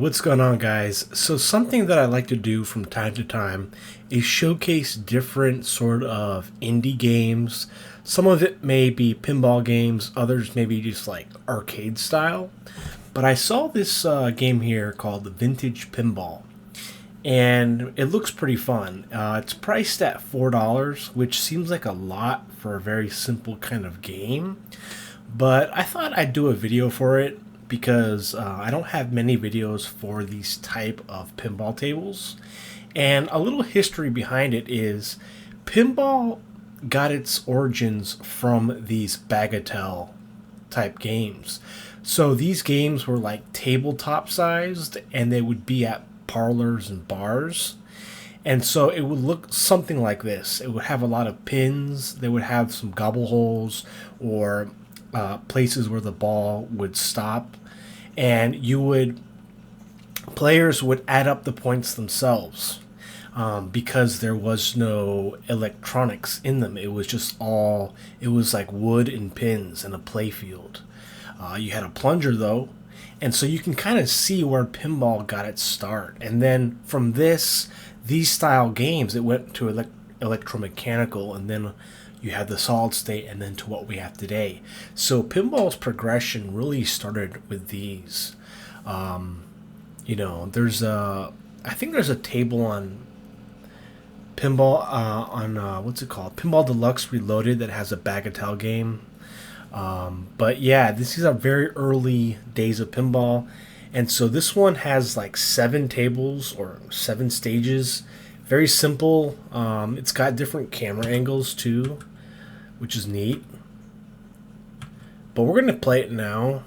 What's going on, guys? So something that I like to do from time to time is showcase different sort of indie games. Some of it may be pinball games, others may be just like arcade style. But I saw this game here called the Vintage Pinball, and it looks pretty fun. It's priced at $4, which seems like a lot for a very simple kind of game. But I thought I'd do a video for it because I don't have many videos for these type of pinball tables. And a little history behind it is pinball got its origins from these Bagatelle type games. So these games were like tabletop sized and they would be at parlors and bars. And so it would look something like this. It would have a lot of pins. They would have some gobble holes or places where the ball would stop, and players would add up the points themselves because there was no electronics in them. It was like wood and pins and a play field. You had a plunger though, and so you can kind of see where pinball got its start. And then from these style games, it went to electromechanical, and then you had the solid state, and then to what we have today. So pinball's progression really started with these. I think there's a table on pinball on what's it called? Pinball Deluxe Reloaded that has a Bagatelle game. But yeah, these are very early days of pinball. And so this one has like 7 tables or 7 stages. Very simple. It's got different camera angles too, which is neat. But we're going to play it now.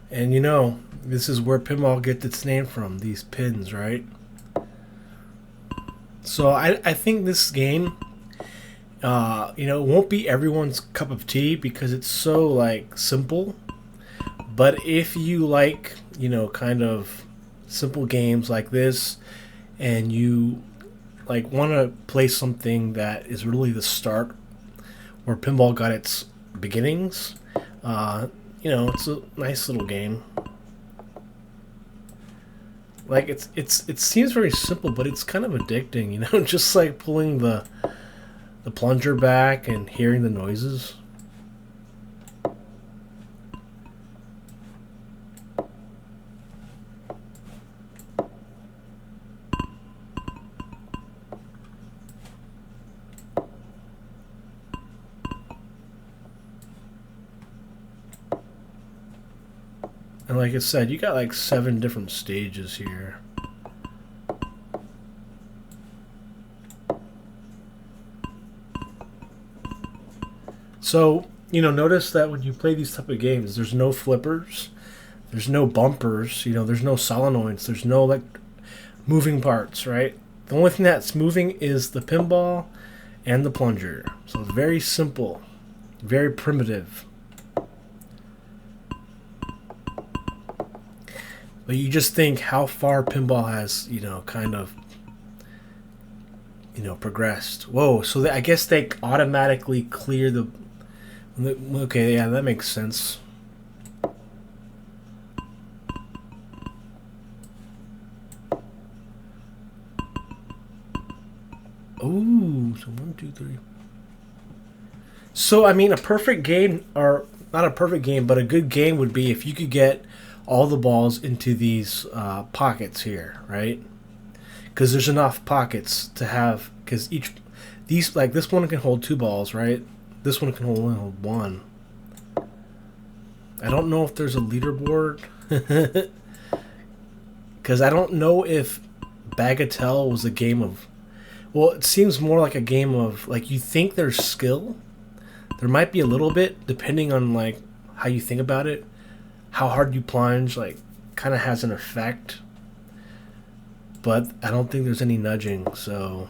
And this is where pinball gets its name from, these pins, right? So I think this game, it won't be everyone's cup of tea because it's so like simple. But if you like, kind of simple games like this, and you like want to play something that is really the start where pinball got its beginnings, it's a nice little game. Like it seems very simple, but it's kind of addicting, just like pulling the plunger back and hearing the noises. And like I said, you got like 7 different stages here. So, notice that when you play these type of games, there's no flippers, there's no bumpers, there's no solenoids, there's no like moving parts, right? The only thing that's moving is the pinball and the plunger. So it's very simple, very primitive. But you just think how far pinball has, kind of, progressed. Whoa, so I guess they automatically clear the... Okay, yeah, that makes sense. Ooh, so 1, 2, 3. So, I mean, a perfect game, or not a perfect game, but a good game would be if you could get all the balls into these pockets here, right? Because there's enough pockets to have, because this one can hold 2 balls, right? This one can only hold 1. I don't know if there's a leaderboard, because I don't know if Bagatelle was a game of, well, it seems more like a game of, like, you think there's skill. There might be a little bit, depending on, like, how you think about it. How hard you plunge, like, kind of has an effect. But I don't think there's any nudging, so...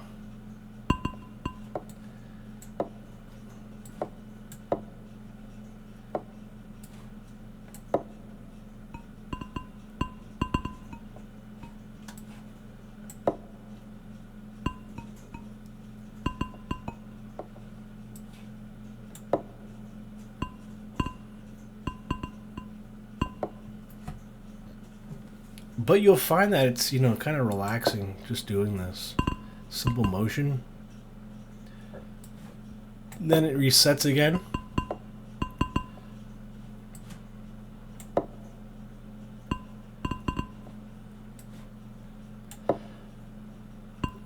But you'll find that it's, you know, kind of relaxing just doing this. Simple motion. Then it resets again.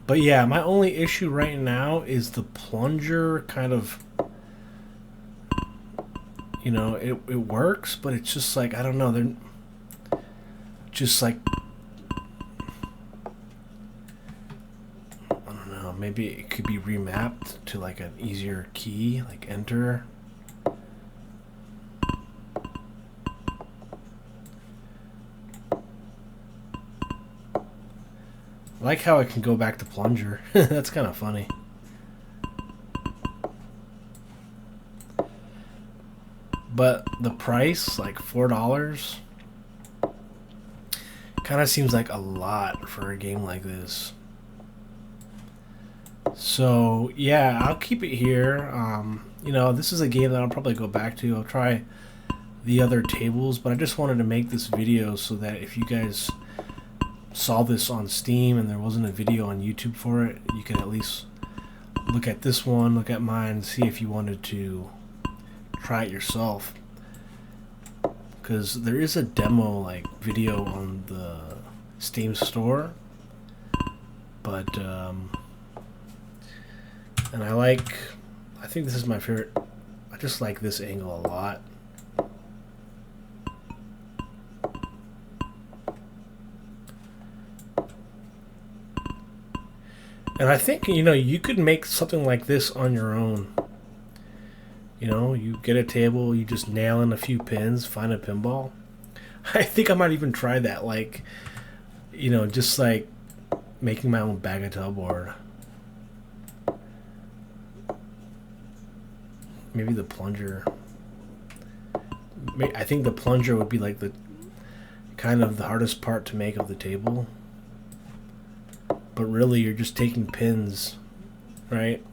But yeah, my only issue right now is the plunger kind of, you know, it works, but it's just like, I don't know, they're just like, I don't know, maybe it could be remapped to like an easier key, like enter. I like how I can go back to plunger. That's kind of funny. But the price, like $4, kind of seems like a lot for a game like this. So yeah, I'll keep it here. You know, this is a game that I'll probably go back to. I'll try the other tables, but I just wanted to make this video so that if you guys saw this on Steam and there wasn't a video on YouTube for it, you can at least look at this one, look at mine, see if you wanted to try it yourself. Because there is a demo like video on the Steam store, but and I think this is my favorite. I just like this angle a lot. And I think, you know, you could make something like this on your own. You know, you get a table, you just nail in a few pins, find a pinball. I think I might even try that, like, you know, just like making my own Bagatelle board. Maybe the plunger. I think the plunger would be like the kind of the hardest part to make of the table. But really, you're just taking pins, right?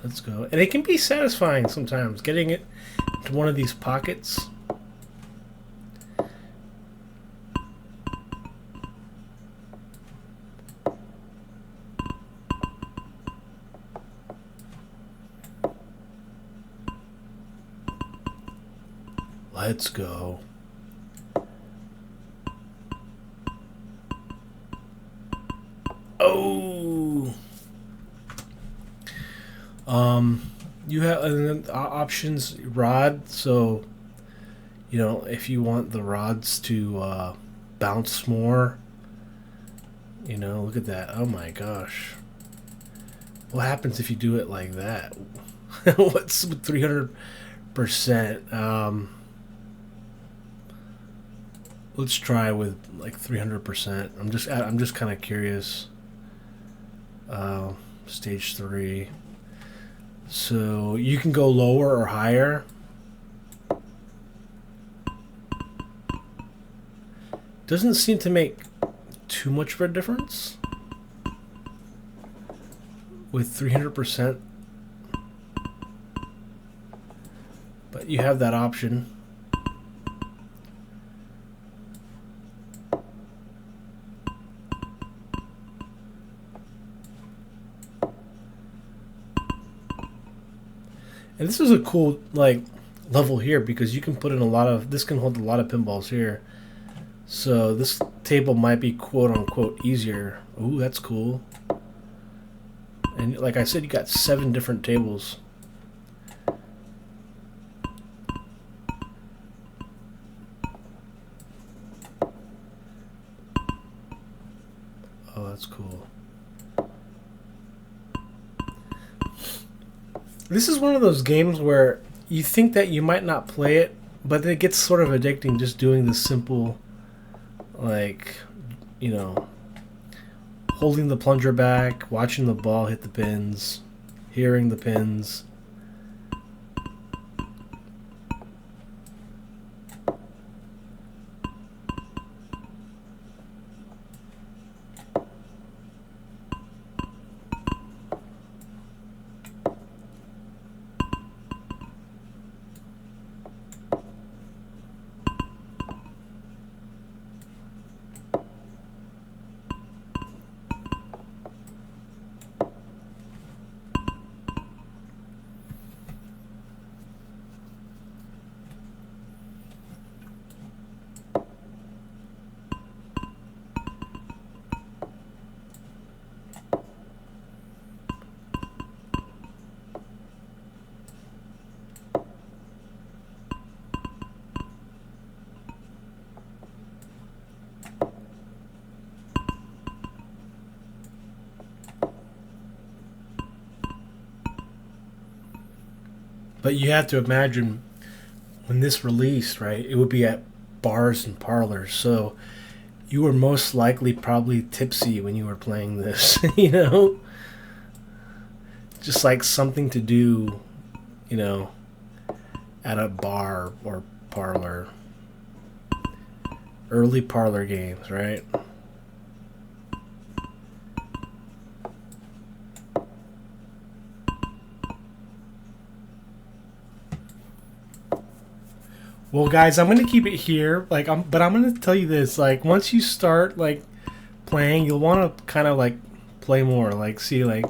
Let's go. And it can be satisfying sometimes, getting it to one of these pockets. Let's go. Oh! You have options rod, so you know if you want the rods to bounce more. You know, look at that. Oh my gosh. What happens if you do it like that? What's 300%? Let's try with like 300%. I'm just kind of curious. Stage 3. So you can go lower or higher. Doesn't seem to make too much of a difference with 300%, but you have that option. And this is a cool like level here because you can put in a lot of, this can hold a lot of pinballs here. So this table might be quote unquote easier. Ooh, that's cool. And like I said, you got 7 different tables. Oh, that's cool. This is one of those games where you think that you might not play it, but it gets sort of addicting just doing the simple, like, you know, holding the plunger back, watching the ball hit the pins. hearing the pins. But you have to imagine when this released, right? It would be at bars and parlors. So you were most likely probably tipsy when you were playing this, you know? Just like something to do, you know, at a bar or parlor. Early parlor games, right? Well, guys, I'm gonna keep it here. But I'm gonna tell you this. Like, once you start like playing, you'll want to kind of like play more. Like, see, like,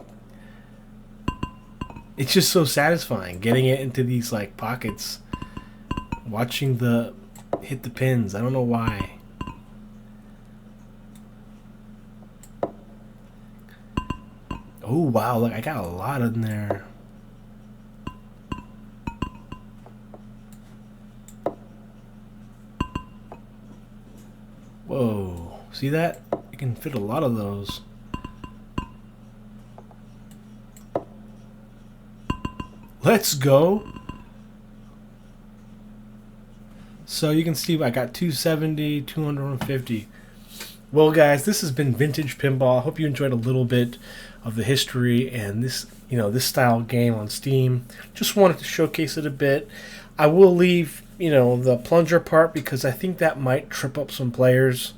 it's just so satisfying getting it into these like pockets, watching the hit the pins. I don't know why. Oh wow! Look, I got a lot in there. Whoa! See that? You can fit a lot of those. Let's go. So you can see I got 270, 250. Well, guys, this has been Vintage Pinball. I hope you enjoyed a little bit of the history and this, this style game on Steam. Just wanted to showcase it a bit. I will leave, the plunger part because I think that might trip up some players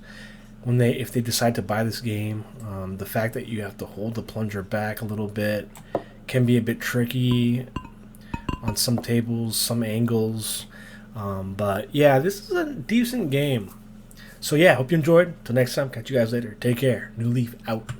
if they decide to buy this game. The fact that you have to hold the plunger back a little bit can be a bit tricky on some tables, some angles. But yeah, this is a decent game. So yeah, hope you enjoyed. Till next time, catch you guys later. Take care. New Leaf out.